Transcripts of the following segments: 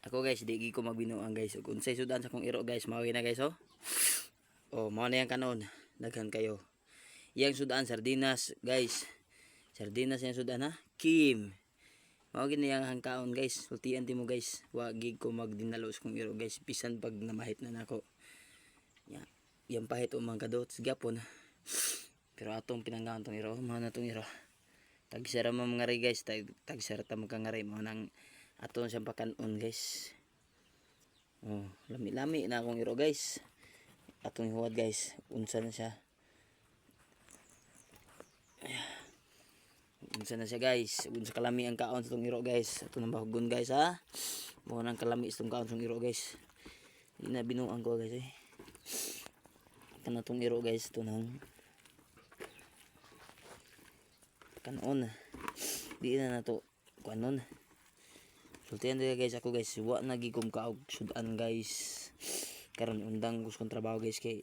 Ako guys, di ko magbinuang guys. Kung unsay sudan sa kong iro guys, mao na guys oh. Oh, mao na yang kanon. Daghan kayo. Yang sudan sardinas guys. Sardinas yang sudan ha. Kim. Mao gid yang hangkaon guys. Sultian timo guys. Wa gid ko magdinalo sa kong iro guys. Bisan pag namahit na nako. Ya. Yang pahit umang kadot sa gyapon. Pero atong pinanggaon tong iro, mao na tong iro. Tagsara mo mga ri guys, tagsara ta mo kangari mo nang aton siyang pakanon guys. Oh, lami-lami na akong iro guys. Atong huwad guys, unsa na siya. Unsa na siya guys, unsa kalami ang kaon sa tong iro guys. Ato nang bahugon guys ha. Mo nang kalami sa tong kaon sa iro guys. Di na binuang ko guys eh. Kana tong iro guys, ito nang kanon. Di na nato kanon. Sultihan dito guys ako guys, wa na gigom kaog sudan guys. Karon undang gusto kong trabaho guys kay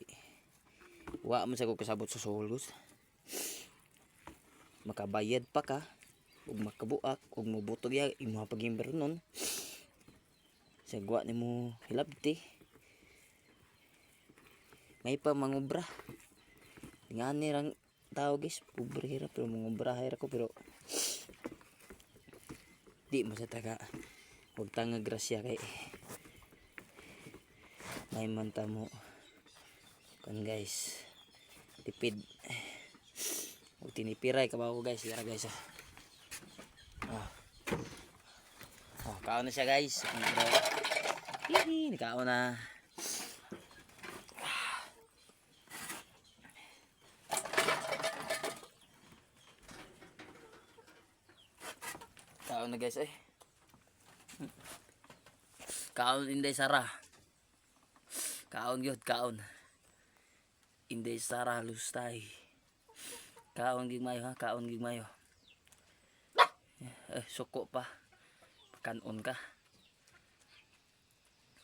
wa man sa ko kasabot sa sohol guys. Makabayad pa ka ug makabuak ug mobutog ya imo pagimber nun. Sagwa nimo hilabti. May pa mangobra. Ngani rang tao guys, pobre hirap pero mangobra hira ko pero di mo sa taga huwag tanga grasya kay may manta mo kan guys tipid o tinipiray kabaw guys yara guys kaon na siya guys hihi nakaon na kaon na guys eh. Kaon inday sara. Kaon gyud kaon. Inday sara lustay. Kaon gid mayo ha, kaon gid mayo. Suko pa. Kanon ka.